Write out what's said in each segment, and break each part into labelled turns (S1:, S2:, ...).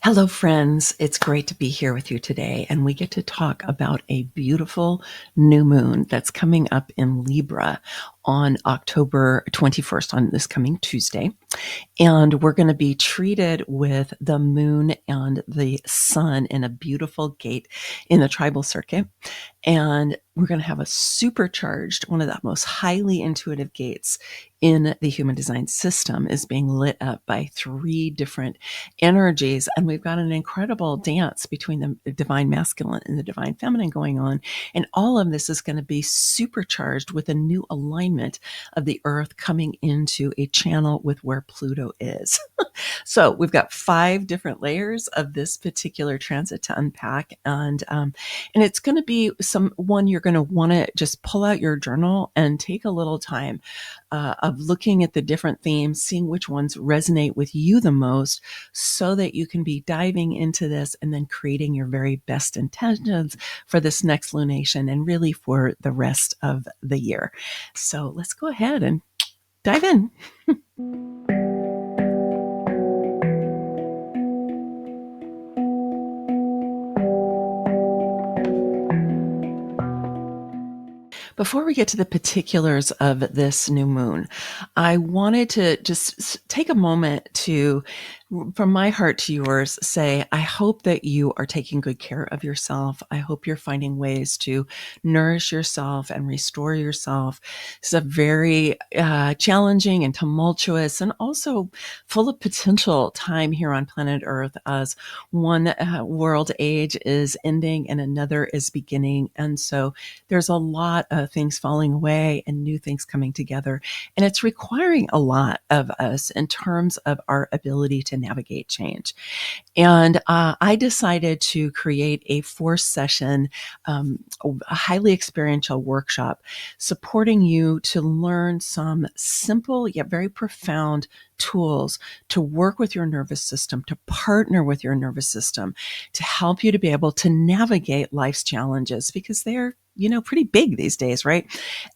S1: Hello, friends. It's great to be here with you today, and we get to talk about a beautiful new moon that's coming up in Libra on October 21st, on this coming Tuesday. And we're going to be treated with the moon and the sun in a beautiful gate in the tribal circuit. And we're going to have a supercharged, one of the most highly intuitive gates in the human design system is being lit up by three different energies. And we've got an incredible dance between the divine masculine and the divine feminine going on. And all of this is going to be supercharged with a new alignment of the earth coming into a channel with where Pluto is. So we've got 5 different layers of this particular transit to unpack. And it's going to be one you're going to want to just pull out your journal and take a little time of looking at the different themes, seeing which ones resonate with you the most so that you can be diving into this and then creating your very best intentions for this next lunation and really for the rest of the year. So let's go ahead and dive in. Before we get to the particulars of this new moon, I wanted to just take a moment to, from my heart to yours, say, I hope that you are taking good care of yourself. I hope you're finding ways to nourish yourself and restore yourself. It's a very challenging and tumultuous and also full of potential time here on planet Earth, as one world age is ending and another is beginning. And so there's a lot of things falling away and new things coming together. And it's requiring a lot of us in terms of our ability to navigate change. And I decided to create a 4-session, a highly experiential workshop supporting you to learn some simple yet very profound tools to work with your nervous system, to partner with your nervous system, to help you to be able to navigate life's challenges, because they're pretty big these days, right?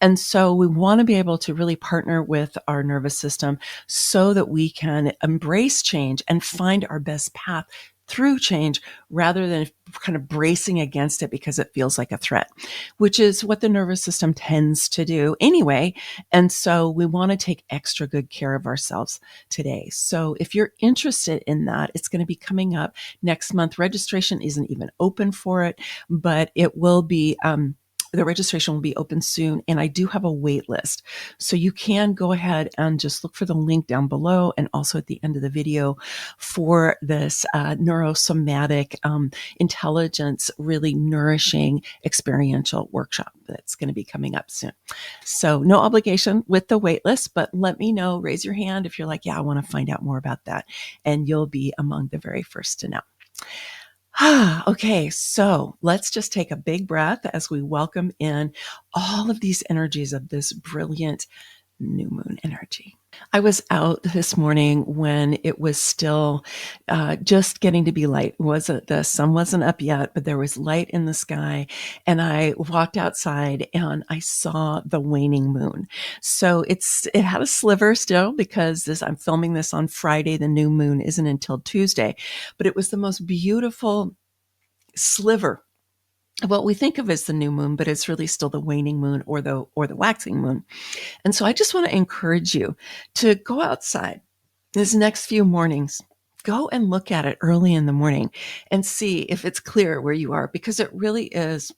S1: And so we want to be able to really partner with our nervous system so that we can embrace change and find our best path through change rather than kind of bracing against it because it feels like a threat, which is what the nervous system tends to do anyway. And so we want to take extra good care of ourselves today. So if you're interested in that, it's going to be coming up next month. Registration isn't even open for it, but it will be, the registration will be open soon, and I do have a wait list. So you can go ahead and just look for the link down below and also at the end of the video for this neurosomatic intelligence, really nourishing experiential workshop that's going to be coming up soon. So no obligation with the wait list, but let me know, raise your hand if you're like, yeah, I want to find out more about that. And you'll be among the very first to know. Okay, so let's just take a big breath as we welcome in all of these energies of this brilliant new moon energy. I was out this morning when it was still just getting to be light. The sun wasn't up yet, but there was light in the sky. And I walked outside and I saw the waning moon. So it had a sliver still because I'm filming this on Friday. The new moon isn't until Tuesday, but it was the most beautiful sliver of what we think of as the new moon, but it's really still the waning moon or the waxing moon. And so I just want to encourage you to go outside these next few mornings. Go and look at it early in the morning and see if it's clear where you are, because it really is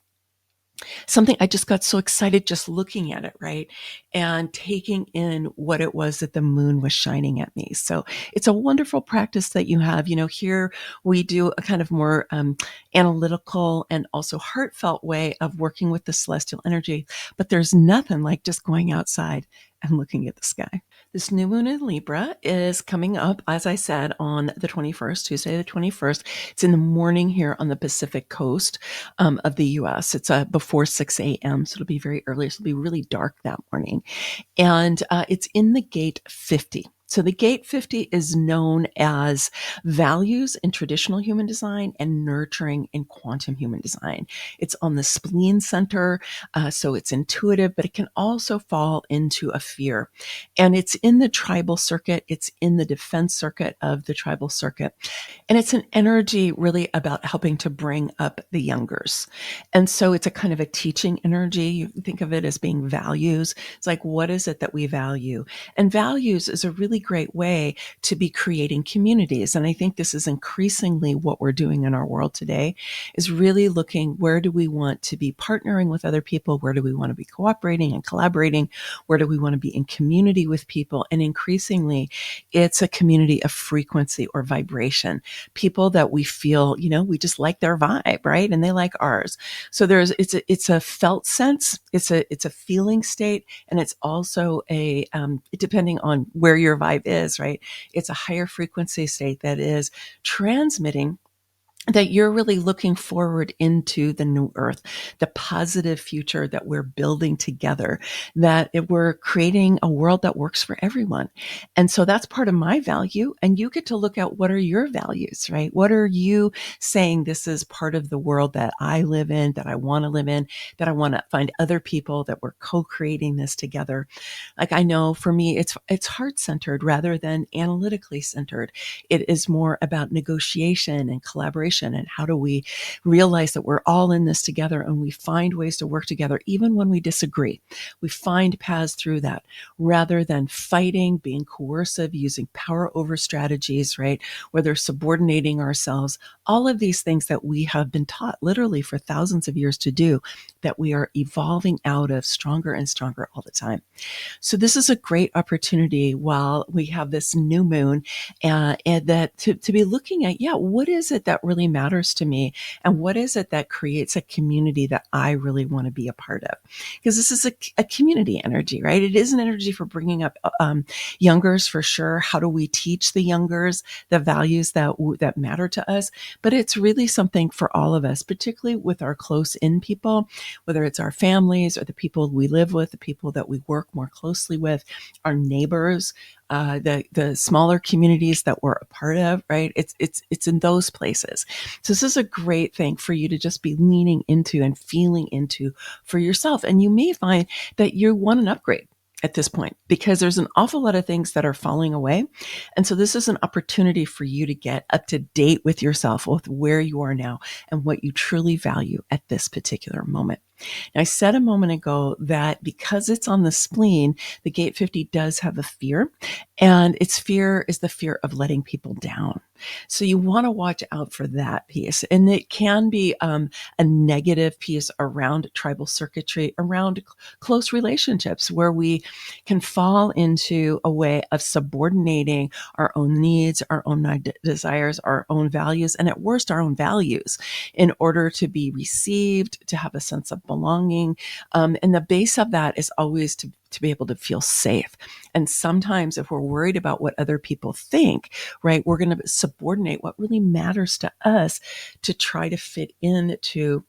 S1: something. I just got so excited just looking at it, right? And taking in what it was that the moon was shining at me. So it's a wonderful practice that you have. Here we do a kind of more analytical and also heartfelt way of working with the celestial energy, but there's nothing like just going outside and looking at the sky. This new moon in Libra is coming up, as I said, on the 21st, Tuesday the 21st. It's in the morning here on the Pacific coast of the U.S. It's before 6 a.m., so it'll be very early. So it'll be really dark that morning. And it's in the gate 50. So the gate 50 is known as values in traditional human design and nurturing in quantum human design. It's on the spleen center, so it's intuitive, but it can also fall into a fear. And it's in the tribal circuit. It's in the defense circuit of the tribal circuit. And it's an energy really about helping to bring up the youngers. And so it's a kind of a teaching energy. You think of it as being values. It's like, what is it that we value? And values is a really great way to be creating communities. And I think this is increasingly what we're doing in our world today, is really looking, where do we want to be partnering with other people? Where do we want to be cooperating and collaborating? Where do we want to be in community with people? And increasingly, it's a community of frequency or vibration. People that we feel, we just like their vibe, right? And they like ours. So it's a felt sense, it's a feeling state, and it's also depending on where your vibe is, right? It's a higher frequency state that is transmitting that you're really looking forward into the new earth, the positive future that we're building together, that we're creating a world that works for everyone. And so that's part of my value. And you get to look at, what are your values, right? What are you saying, this is part of the world that I live in, that I want to live in, that I want to find other people, that we're co-creating this together. Like, I know for me, it's heart-centered rather than analytically centered. It is more about negotiation and collaboration, and how do we realize that we're all in this together, and we find ways to work together even when we disagree. We find paths through that rather than fighting, being coercive, using power over strategies, right? Whether subordinating ourselves, all of these things that we have been taught literally for thousands of years to do, that we are evolving out of stronger and stronger all the time. So this is a great opportunity while we have this new moon, and that to be looking at, what is it that really matters to me? And what is it that creates a community that I really want to be a part of? Because this is a community energy, right? It is an energy for bringing up youngers, for sure. How do we teach the youngers the values that matter to us? But it's really something for all of us, particularly with our close in people, whether it's our families or the people we live with, the people that we work more closely with, our neighbors, the smaller communities that we're a part of, right? It's in those places. So this is a great thing for you to just be leaning into and feeling into for yourself. And you may find that you want an upgrade at this point, because there's an awful lot of things that are falling away. And so this is an opportunity for you to get up to date with yourself, with where you are now and what you truly value at this particular moment. Now, I said a moment ago that because it's on the spleen, the gate 50 does have a fear, and its fear is the fear of letting people down. So you want to watch out for that piece. And it can be a negative piece around tribal circuitry, around close relationships, where we can fall into a way of subordinating our own needs, our own desires, our own values, and at worst, our own values, in order to be received, to have a sense of belonging. And the base of that is always to be able to feel safe. And sometimes if we're worried about what other people think, right, we're going to subordinate what really matters to us to try to fit into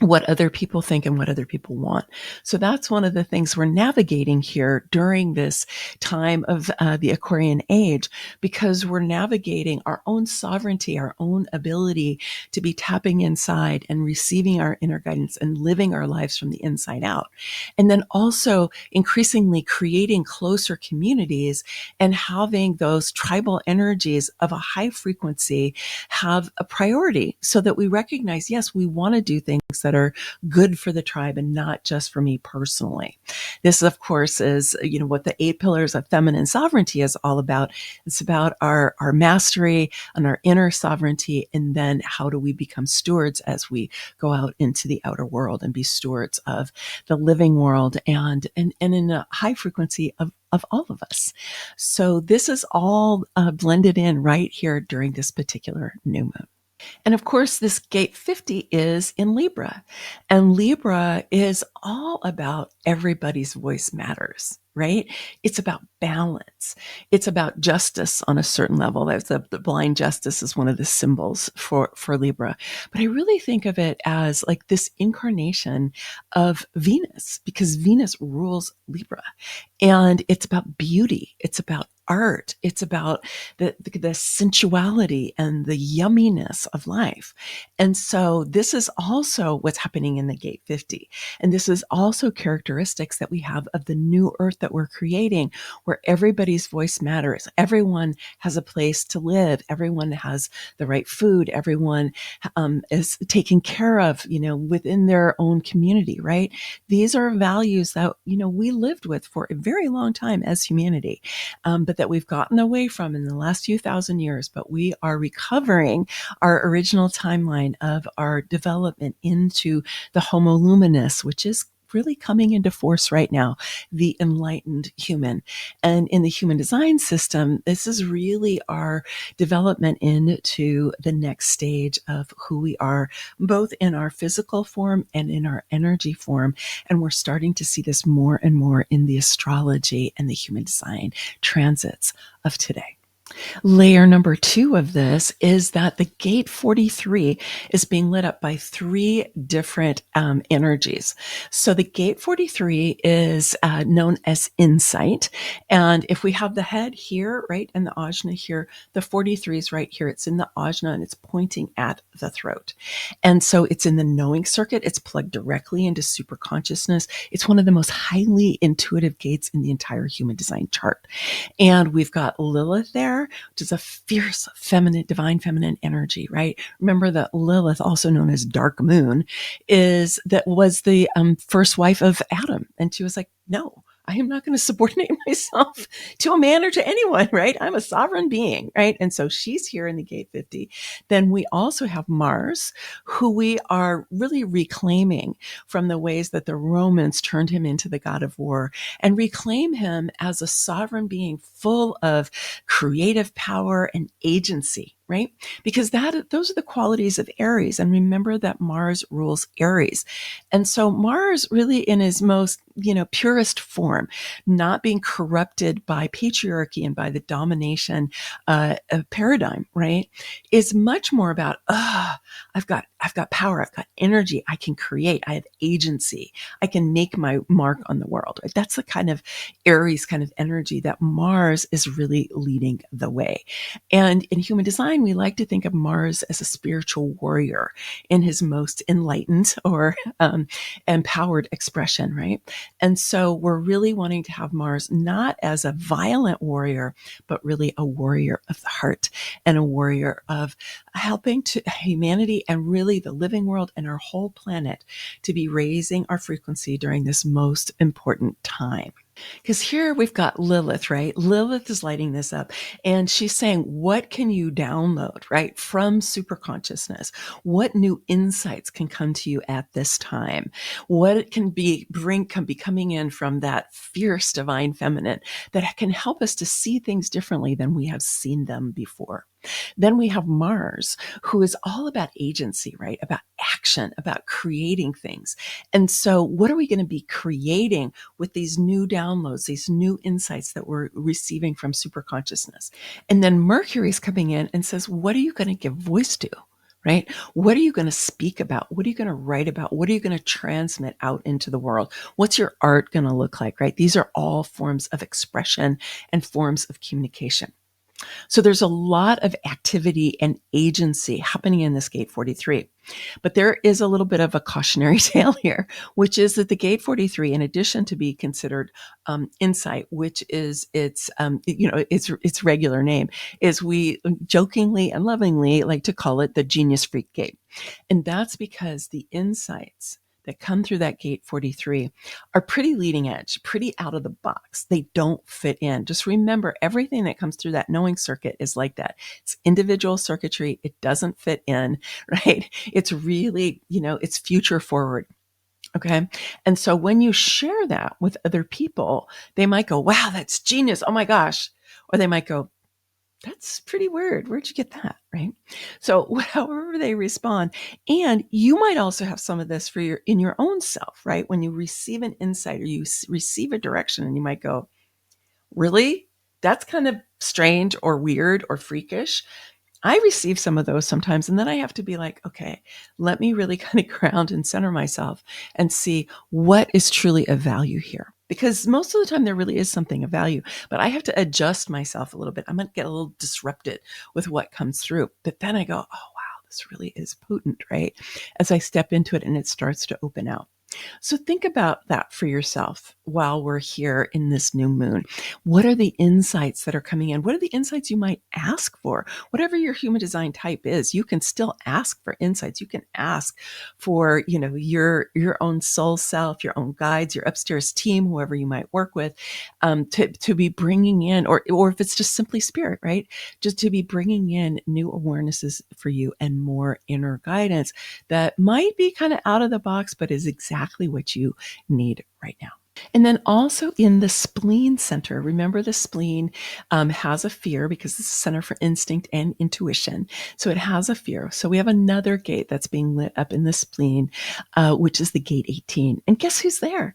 S1: what other people think and what other people want. So that's one of the things we're navigating here during this time of the Aquarian age, because we're navigating our own sovereignty, our own ability to be tapping inside and receiving our inner guidance and living our lives from the inside out. And then also increasingly creating closer communities and having those tribal energies of a high frequency have a priority, so that we recognize, yes, we want to do things that are good for the tribe and not just for me personally. This, of course, is what the 8 pillars of feminine sovereignty is all about. It's about our mastery and our inner sovereignty, and then how do we become stewards as we go out into the outer world and be stewards of the living world and in a high frequency of all of us. So this is all blended in right here during this particular new moon. And of course, this gate 50 is in Libra. And Libra is all about everybody's voice matters, right? It's about balance. It's about justice on a certain level. That's the blind justice is one of the symbols for Libra. But I really think of it as like this incarnation of Venus, because Venus rules Libra. And it's about beauty. It's about art. It's about the sensuality and the yumminess of life. And so this is also what's happening in the gate 50. And this is also characteristics that we have of the new earth that we're creating, where everybody's voice matters. Everyone has a place to live. Everyone has the right food. Everyone is taken care of, within their own community, right? These are values that, we lived with for a very long time as humanity, but that we've gotten away from in the last few thousand years. But we are recovering our original timeline of our development into the Homo luminous, which is really coming into force right now, the enlightened human. And in the human design system, this is really our development into the next stage of who we are, both in our physical form and in our energy form. And we're starting to see this more and more in the astrology and the human design transits of today. Layer number 2 of this is that the gate 43 is being lit up by 3 different energies. So the gate 43 is known as insight. And if we have the head here, right, and the ajna here, the 43 is right here. It's in the ajna and it's pointing at the throat. And so it's in the knowing circuit. It's plugged directly into super consciousness. It's one of the most highly intuitive gates in the entire human design chart. And we've got Lilith there, which is a fierce feminine, divine feminine energy, right? Remember that Lilith, also known as Dark Moon, was the first wife of Adam. And she was like, no, I am not going to subordinate myself to a man or to anyone, right? I'm a sovereign being, right? And so she's here in the gate 50. Then we also have Mars, who we are really reclaiming from the ways that the Romans turned him into the god of war, and reclaim him as a sovereign being full of creative power and agency, right? Because those are the qualities of Aries. And remember that Mars rules Aries. And so Mars really in his most, purest form, not being corrupted by patriarchy and by the domination paradigm, right, is much more about, I've got power, I've got energy, I can create, I have agency, I can make my mark on the world. Right? That's the kind of Aries kind of energy that Mars is really leading the way. And in human design, we like to think of Mars as a spiritual warrior in his most enlightened or empowered expression, right? And so we're really wanting to have Mars not as a violent warrior, but really a warrior of the heart and a warrior of helping to humanity and really the living world and our whole planet to be raising our frequency during this most important time. Because here we've got Lilith, right? Lilith is lighting this up and she's saying, what can you download, right? From super consciousness? What new insights can come to you at this time? What can be coming in from that fierce divine feminine that can help us to see things differently than we have seen them before? Then we have Mars, who is all about agency, right? About action, about creating things. And so what are we going to be creating with these new downloads, these new insights that we're receiving from super consciousness? And then Mercury's coming in and says, what are you going to give voice to? Right? What are you going to speak about? What are you going to write about? What are you going to transmit out into the world? What's your art going to look like, right? These are all forms of expression and forms of communication. So there's a lot of activity and agency happening in this gate 43. But there is a little bit of a cautionary tale here, which is that the gate 43, in addition to be considered insight, which is its regular name, is we jokingly and lovingly like to call it the genius freak gate. And that's because the insights that come through that gate 43 are pretty leading edge, pretty out of the box. They don't fit in. Just remember, everything that comes through that knowing circuit is like that. It's individual circuitry. It doesn't fit in, right? It's really, it's future forward. Okay. And so when you share that with other people, they might go, wow, that's genius. Oh my gosh. Or they might go, that's pretty weird. Where'd you get that? Right. So however they respond, and you might also have some of this in your own self, right? When you receive an insight or you receive a direction and you might go, really? That's kind of strange or weird or freakish. I receive some of those sometimes. And then I have to be like, okay, let me really kind of ground and center myself and see what is truly of value here. because most of the time there really is something of value, but I have to adjust myself a little bit. I'm going to get a little disrupted with what comes through. But then I go, oh, wow, this really is potent, right? As I step into it and it starts to open out. So think about that for yourself while we're here in this new moon. What are the insights that are coming in? What are the insights you might ask for? Whatever your human design type is, you can still ask for insights. You can ask for, your own soul self, your own guides, your upstairs team, whoever you might work with, to be bringing in, or if it's just simply spirit, right? Just to be bringing in new awarenesses for you and more inner guidance that might be kind of out of the box, but is exactly what you need right now. And then also in the spleen center, remember the spleen has a fear because it's a center for instinct and intuition. So it has a fear. So we have another gate that's being lit up in the spleen, which is the gate 18. And guess who's there?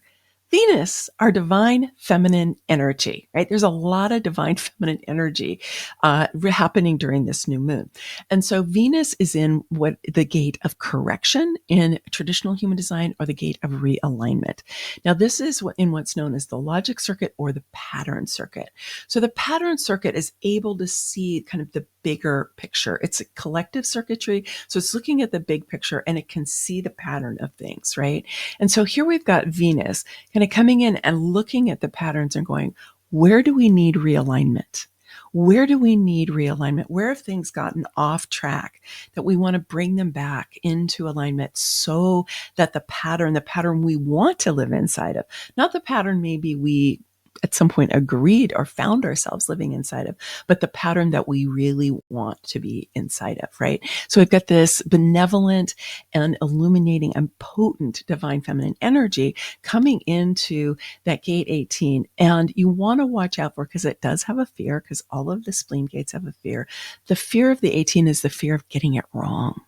S1: Venus, our divine feminine energy, right? There's a lot of divine feminine energy happening during this new moon. And so Venus is in what the gate of correction in traditional human design, or the gate of realignment. Now, this is in what's known as the logic circuit or the pattern circuit. So the pattern circuit is able to see kind of the bigger picture. It's a collective circuitry. So it's looking at the big picture and it can see the pattern of things, right? And so here we've got Venus kind of coming in and looking at the patterns and going, where do we need realignment? Where do we need realignment? Where have things gotten off track that we want to bring them back into alignment so that the pattern we want to live inside of, not the pattern maybe we at some point agreed or found ourselves living inside of, but the pattern that we really want to be inside of, right? So we've got this benevolent and illuminating and potent divine feminine energy coming into that gate 18. And you want to watch out for, because it does have a fear, because all of the spleen gates have a fear. The fear of the 18 is the fear of getting it wrong.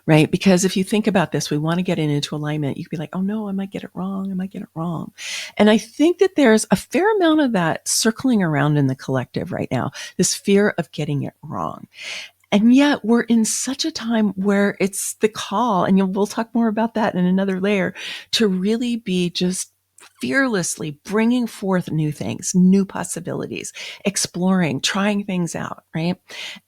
S1: Right? Because if you think about this, we want to get into alignment. You could be like, oh no, I might get it wrong. I might get it wrong. And I think that there's a fair amount of that circling around in the collective right now, this fear of getting it wrong. And yet we're in such a time where it's the call, and we'll talk more about that in another layer, to really be just fearlessly bringing forth new things, new possibilities, exploring, trying things out, right?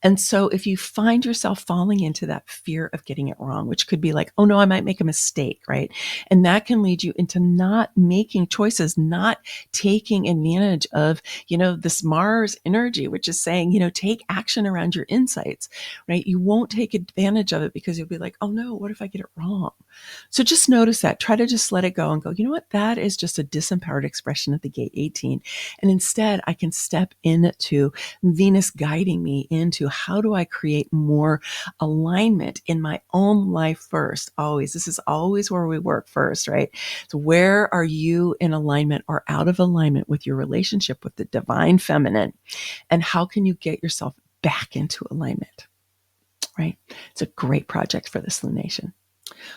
S1: And so if you find yourself falling into that fear of getting it wrong, which could be like, oh no, I might make a mistake, right? And that can lead you into not making choices, not taking advantage of, this Mars energy, which is saying, take action around your insights, right? You won't take advantage of it because you'll be like, oh no, what if I get it wrong? So just notice that. Try to just let it go and go, you know what? That is just a disempowered expression of the gate 18. And instead, I can step into Venus guiding me into, how do I create more alignment in my own life first? Always. This is always where we work first, right? So where are you in alignment or out of alignment with your relationship with the divine feminine? And how can you get yourself back into alignment, right? It's a great project for this lunation.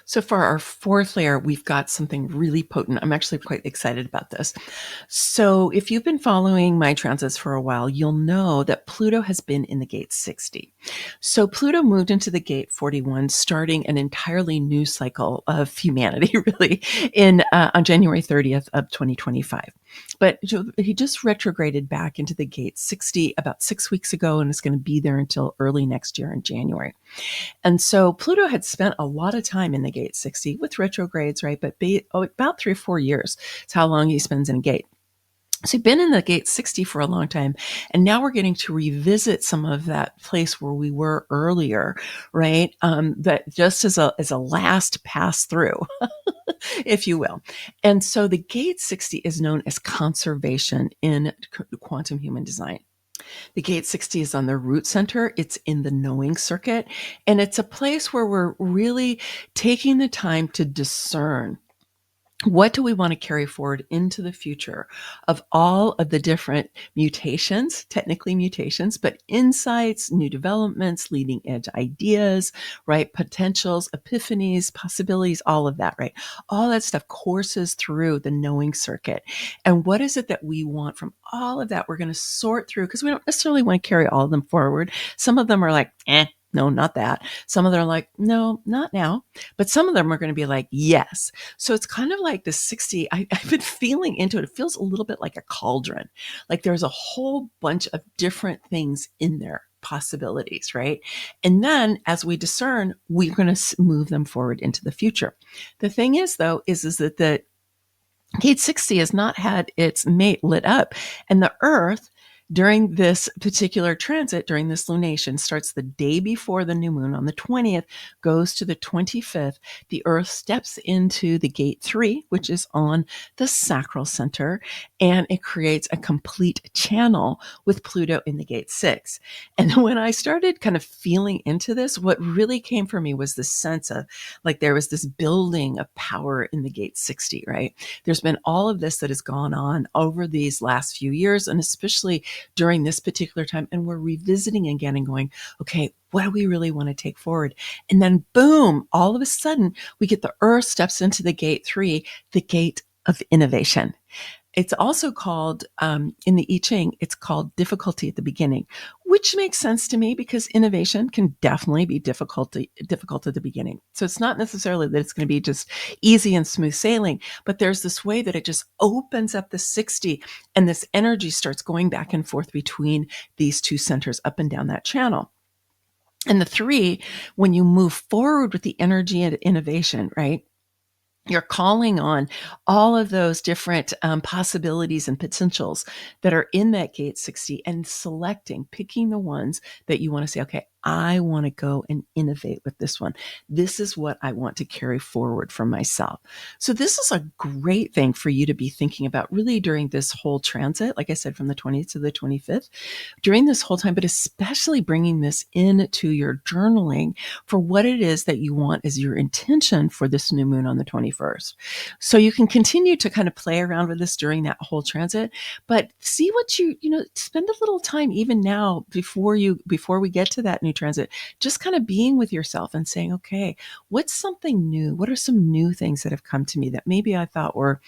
S1: So for our fourth layer, we've got something really potent. I'm actually quite excited about this. So if you've been following my transits for a while, you'll know that Pluto has been in the gate 60. So Pluto moved into the gate 41, starting an entirely new cycle of humanity, really, on January 30th of 2025. But he just retrograded back into the gate 60 about 6 weeks ago, and is going to be there until early next year in January. And so Pluto had spent a lot of time in the gate 60 with retrogrades, right? But about 3 or 4 years is how long he spends in a gate. So he'd been in the gate 60 for a long time, and now we're getting to revisit some of that place where we were earlier, right? That just as a last pass through, if you will. And so the gate 60 is known as conservation in quantum human design. The gate 60 is on the root center. It's in the knowing circuit. And it's a place where we're really taking the time to discern, what do we want to carry forward into the future of all of the different mutations, technically mutations, but insights, new developments, leading edge ideas, right? Potentials, epiphanies, possibilities, all of that, right? All that stuff courses through the knowing circuit. And what is it that we want from all of that? We're going to sort through, because we don't necessarily want to carry all of them forward. Some of them are like, no, not that. Some of them are like, no, not now. But some of them are going to be like, yes. So it's kind of like the 60. I've been feeling into it. It feels a little bit like a cauldron. Like there's a whole bunch of different things in there, possibilities, right? And then as we discern, we're going to move them forward into the future. The thing is, though, is that the Gate 60 has not had its mate lit up, and the Earth during this particular transit, during this lunation, starts the day before the new moon on the 20th, goes to the 25th. The Earth steps into the Gate 3, which is on the sacral center, and it creates a complete channel with Pluto in the Gate 6. And when I started kind of feeling into this, what really came for me was this sense of like there was this building of power in the Gate 60, right? There's been all of this that has gone on over these last few years, and especially during this particular time. And we're revisiting again and going, okay, what do we really want to take forward? And then boom, all of a sudden we get the Earth steps into the Gate 3, the gate of innovation. It's also called, in the I Ching, it's called difficulty at the beginning, which makes sense to me because innovation can definitely be difficult at the beginning. So it's not necessarily that it's going to be just easy and smooth sailing, but there's this way that it just opens up the 60 and this energy starts going back and forth between these two centers up and down that channel. And the 3, when you move forward with the energy and innovation, right? You're calling on all of those different possibilities and potentials that are in that Gate 60 and picking the ones that you want to say, okay, I want to go and innovate with this one. This is what I want to carry forward for myself. So this is a great thing for you to be thinking about really during this whole transit, like I said, from the 20th to the 25th, during this whole time, but especially bringing this into your journaling for what it is that you want as your intention for this new moon on the 21st. So you can continue to kind of play around with this during that whole transit, but see what spend a little time even now before we get to that new transit, just kind of being with yourself and saying, okay, what's something new? What are some new things that have come to me that maybe I thought were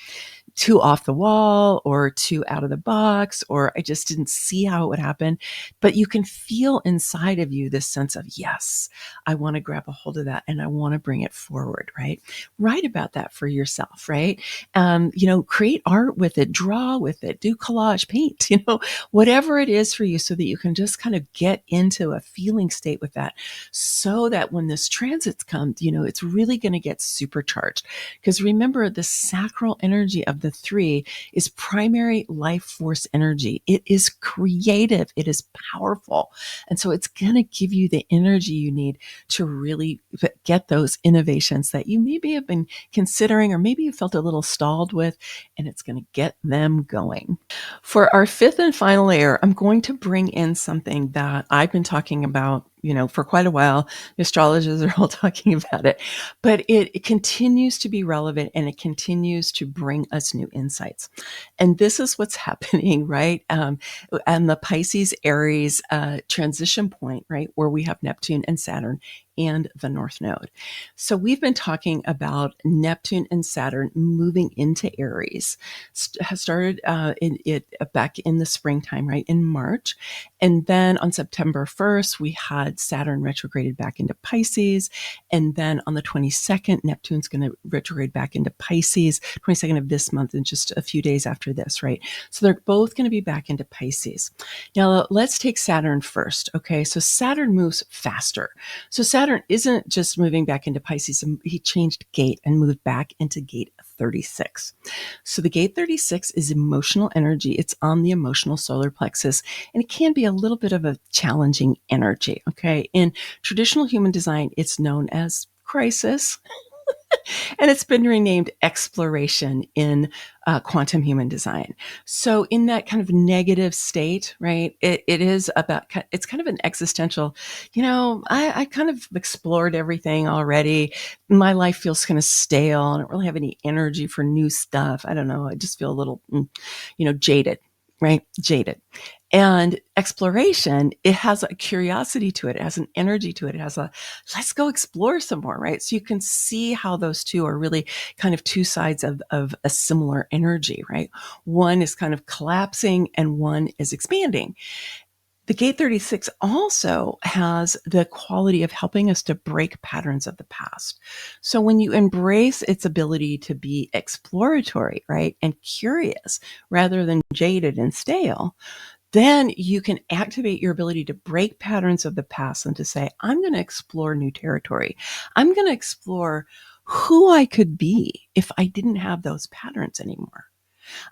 S1: too off the wall or too out of the box, or I just didn't see how it would happen. But you can feel inside of you this sense of, yes, I want to grab a hold of that and I want to bring it forward, right? Write about that for yourself, right? Create art with it, draw with it, do collage, paint, whatever it is for you so that you can just kind of get into a feeling state with that so that when this transits come, it's really going to get supercharged. Because remember, the sacral energy of the 3 is primary life force energy. It is creative. It is powerful. And so it's going to give you the energy you need to really get those innovations that you maybe have been considering or maybe you felt a little stalled with, and it's going to get them going. For our 5th and final layer, I'm going to bring in something that I've been talking about for quite a while. The astrologers are all talking about it, but it continues to be relevant and it continues to bring us new insights. And this is what's happening, right? And the Pisces Aries transition point, right? Where we have Neptune and Saturn and the North Node. So we've been talking about Neptune and Saturn moving into Aries. Has started back in the springtime, right? In March. And then on September 1st, we had Saturn retrograded back into Pisces. And then on the 22nd, Neptune's going to retrograde back into Pisces, 22nd of this month, and just a few days after this, right? So they're both going to be back into Pisces. Now, let's take Saturn first, okay? So Saturn moves faster. So Saturn isn't just moving back into Pisces. He changed gate and moved back into gate 36. So the gate 36 is emotional energy. It's on the emotional solar plexus, and it can be a little bit of a challenging energy, okay? In traditional human design, it's known as crisis. And it's been renamed exploration in quantum human design. So in that kind of negative state, right, it is about, it's kind of an existential, I kind of explored everything already. My life feels kind of stale. I don't really have any energy for new stuff. I don't know. I just feel a little, jaded, right? Jaded. And exploration, it has a curiosity to it. It has an energy to it. It has let's go explore some more, right? So you can see how those two are really kind of two sides of a similar energy, right? One is kind of collapsing and one is expanding. The gate 36 also has the quality of helping us to break patterns of the past. So when you embrace its ability to be exploratory, right, and curious rather than jaded and stale, then you can activate your ability to break patterns of the past and to say, I'm going to explore new territory. I'm going to explore who I could be if I didn't have those patterns anymore.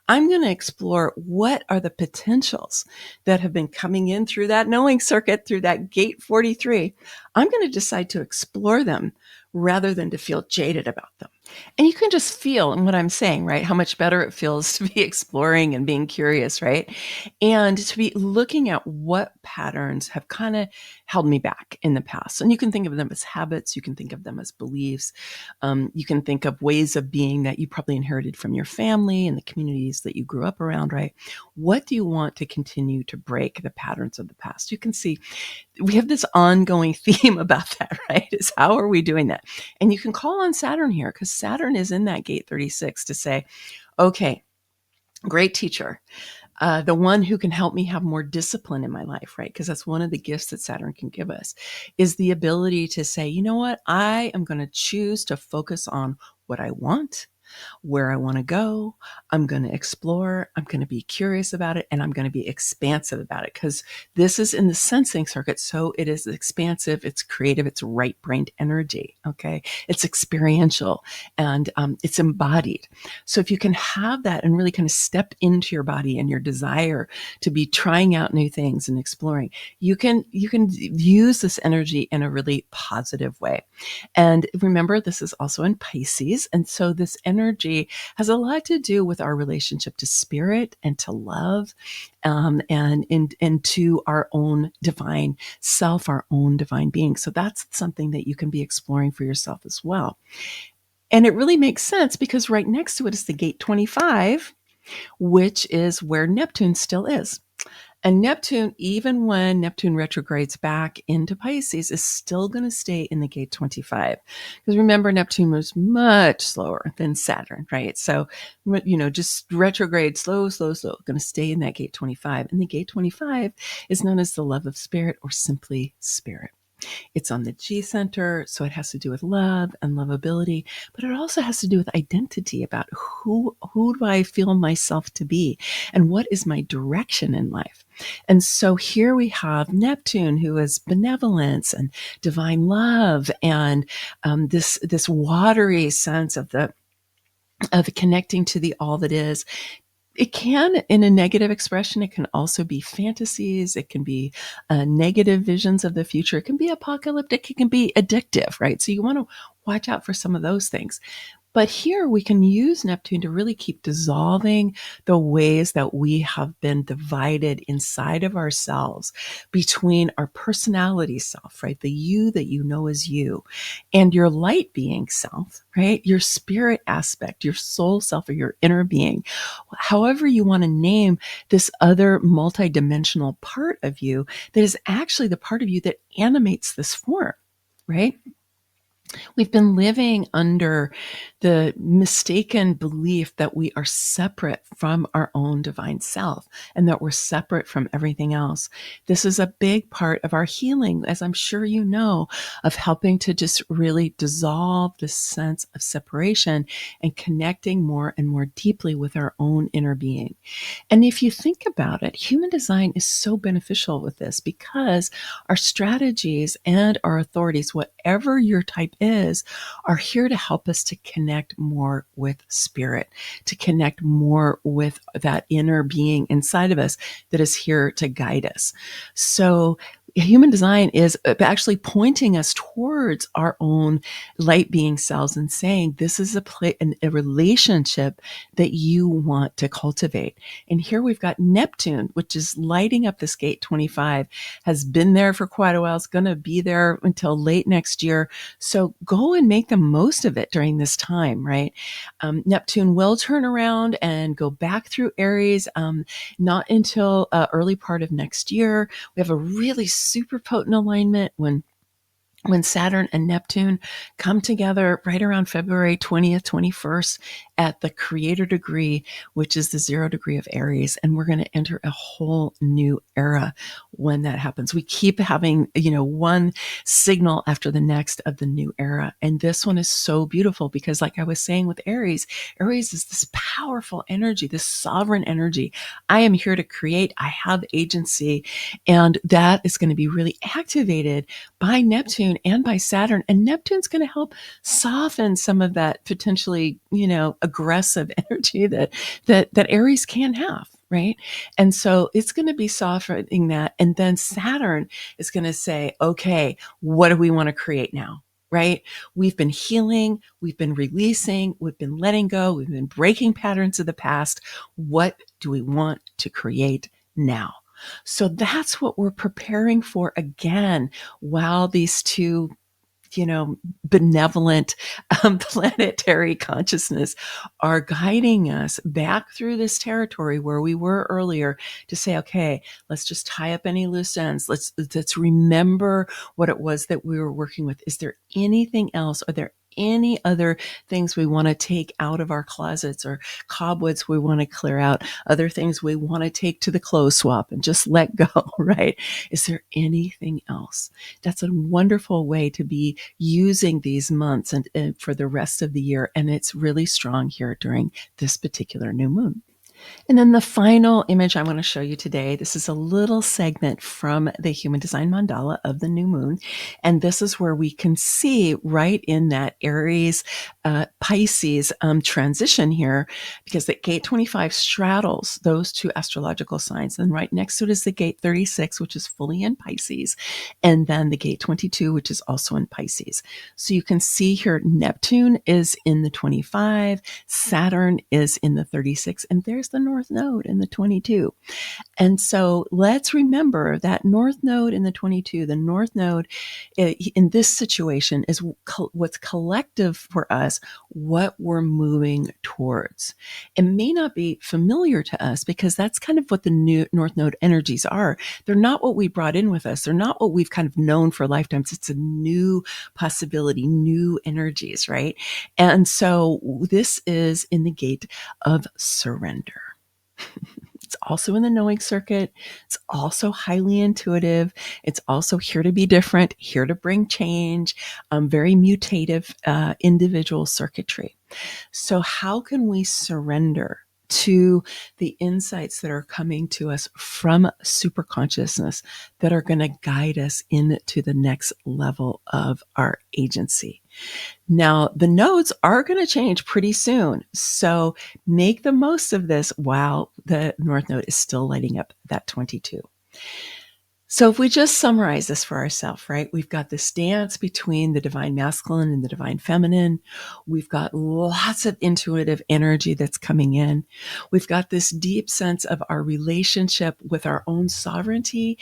S1: I'm going to explore what are the potentials that have been coming in through that knowing circuit, through that gate 43. I'm going to decide to explore them rather than to feel jaded about them. And you can just feel in what I'm saying, right? How much better it feels to be exploring and being curious, right? And to be looking at what patterns have kind of held me back in the past. And you can think of them as habits. You can think of them as beliefs. You can think of ways of being that you probably inherited from your family and the communities that you grew up around, right? What do you want to continue to break the patterns of the past? You can see we have this ongoing theme about that, right? Is how are we doing that? And you can call on Saturn here because Saturn is in that gate 36 to say, okay, great teacher. The one who can help me have more discipline in my life, right? Because that's one of the gifts that Saturn can give us is the ability to say, you know what? I am going to choose to focus on what I want, where I want to go. I'm going to explore. I'm going to be curious about it. And I'm going to be expansive about it because this is in the sensing circuit. So it is expansive. It's creative. It's right-brained energy. Okay. It's experiential and it's embodied. So if you can have that and really kind of step into your body and your desire to be trying out new things and exploring, you can use this energy in a really positive way. And remember, this is also in Pisces. And so this energy has a lot to do with our relationship to spirit and to love, and to our own divine self, our own divine being. So that's something that you can be exploring for yourself as well. And it really makes sense because right next to it is the gate 25, which is where Neptune still is. And Neptune, even when Neptune retrogrades back into Pisces, is still going to stay in the gate 25. Because remember, Neptune was much slower than Saturn, right? So, just retrograde, slow, going to stay in that gate 25. And the gate 25 is known as the love of spirit or simply spirit. It's on the G center, so it has to do with love and lovability, but it also has to do with identity about who do I feel myself to be and what is my direction in life. And so here we have Neptune, who is benevolence and divine love and this watery sense of connecting to the all that is. It can, in a negative expression, it can also be fantasies. It can be negative visions of the future. It can be apocalyptic. It can be addictive, right? So you want to watch out for some of those things. But here we can use Neptune to really keep dissolving the ways that we have been divided inside of ourselves between our personality self, right? The you that you know as you, and your light being self, right? Your spirit aspect, your soul self, or your inner being. However you want to name this other multidimensional part of you that is actually the part of you that animates this form, right? We've been living under the mistaken belief that we are separate from our own divine self and that we're separate from everything else. This is a big part of our healing, as I'm sure you know, of helping to just really dissolve this sense of separation and connecting more and more deeply with our own inner being. And if you think about it, human design is so beneficial with this because our strategies and our authorities, whatever your type is, are here to help us to connect more with spirit, to connect more with that inner being inside of us that is here to guide us. So human design is actually pointing us towards our own light being selves and saying this is a relationship that you want to cultivate. And here we've got Neptune, which is lighting up this gate 25, has been there for quite a while. It's going to be there until late next year. So go and make the most of it during this time, right? Neptune will turn around and go back through Aries, not until early part of next year. We have a really super potent alignment when Saturn and Neptune come together right around February 20th, 21st at the creator degree, which is the 0 degree of Aries. And we're going to enter a whole new era when that happens. We keep having, one signal after the next of the new era. And this one is so beautiful because, like I was saying with Aries, Aries is this powerful energy, this sovereign energy. I am here to create. I have agency. And that is going to be really activated by Neptune and by Saturn. And Neptune's going to help soften some of that potentially, aggressive energy that Aries can have. Right. And so it's going to be softening that. And then Saturn is going to say, okay, what do we want to create now? Right? We've been healing, we've been releasing, we've been letting go, we've been breaking patterns of the past. What do we want to create now? So that's what we're preparing for again, while these two benevolent planetary consciousness are guiding us back through this territory where we were earlier to say, okay, let's just tie up any loose ends. Let's remember what it was that we were working with. Is there anything else? Are there any other things we want to take out of our closets, or cobwebs we want to clear out, other things we want to take to the clothes swap and just let go, right? Is there anything else? That's a wonderful way to be using these months and for the rest of the year. And it's really strong here during this particular new moon. And then the final image I want to show you today, this is a little segment from the Human Design Mandala of the new moon. And this is where we can see right in that Aries Pisces transition here, because the gate 25 straddles those two astrological signs. And right next to it is the gate 36, which is fully in Pisces. And then the gate 22, which is also in Pisces. So you can see here, Neptune is in the 25, Saturn is in the 36, and there's the North Node in the 22. And so let's remember that North Node in the 22, the North Node in this situation is what's collective for us, what we're moving towards. It may not be familiar to us because that's kind of what the new North Node energies are. They're not what we brought in with us. They're not what we've kind of known for lifetimes. It's a new possibility, new energies, right? And so this is in the gate of surrender. It's also in the knowing circuit. It's also highly intuitive. It's also here to be different, here to bring change, very mutative individual circuitry. So how can we surrender to the insights that are coming to us from superconsciousness that are going to guide us into the next level of our agency? Now, the nodes are going to change pretty soon. So make the most of this while the North Node is still lighting up that 22. So if we just summarize this for ourselves, right? We've got this dance between the divine masculine and the divine feminine. We've got lots of intuitive energy that's coming in. We've got this deep sense of our relationship with our own sovereignty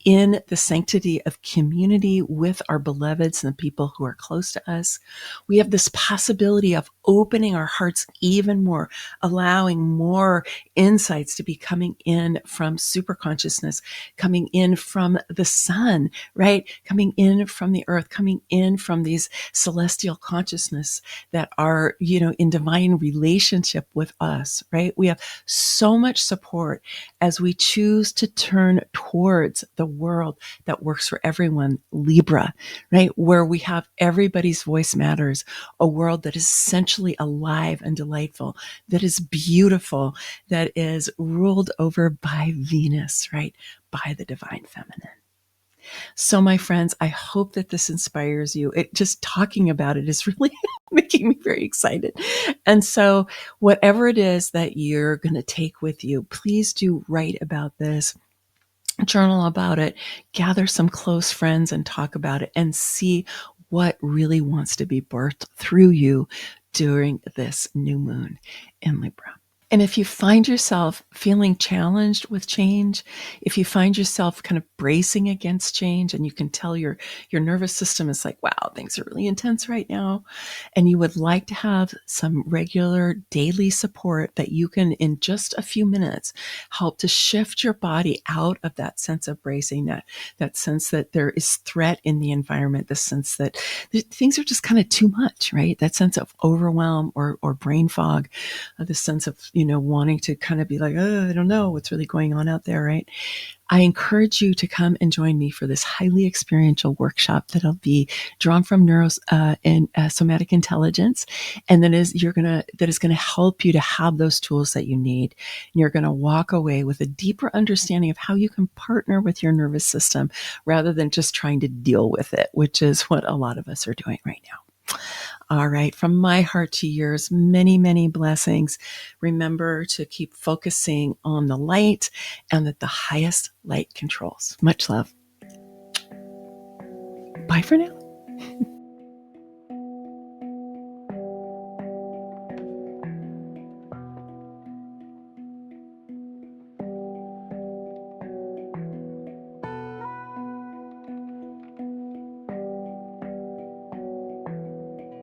S1: in the sanctity of community with our beloveds and the people who are close to us. We have this possibility of opening our hearts even more, allowing more insights to be coming in from superconsciousness, coming in from the sun, right? Coming in from the earth, coming in from these celestial consciousness that are, in divine relationship with us, right? We have so much support as we choose to turn towards the world that works for everyone, Libra, right? Where we have everybody's voice matters, a world that is essentially alive and delightful, that is beautiful, that is ruled over by Venus, right? By the divine feminine. So my friends, I hope that this inspires you. Just talking about it is really making me very excited. And so whatever it is that you're going to take with you, please do write about this, journal about it, gather some close friends and talk about it, and see what really wants to be birthed through you during this new moon in Libra. And if you find yourself feeling challenged with change, if you find yourself kind of bracing against change, and you can tell your nervous system is like, wow, things are really intense right now, and you would like to have some regular daily support that you can, in just a few minutes, help to shift your body out of that sense of bracing, that sense that there is threat in the environment, the sense that things are just kind of too much, right? That sense of overwhelm or brain fog, the sense of wanting to kind of be like, oh, I don't know what's really going on out there, right? I encourage you to come and join me for this highly experiential workshop that'll be drawn from and somatic intelligence, and that is gonna help you to have those tools that you need. And you're gonna walk away with a deeper understanding of how you can partner with your nervous system rather than just trying to deal with it, which is what a lot of us are doing right now. All right. From my heart to yours, many, many blessings. Remember to keep focusing on the light and that the highest light controls. Much love. Bye for now.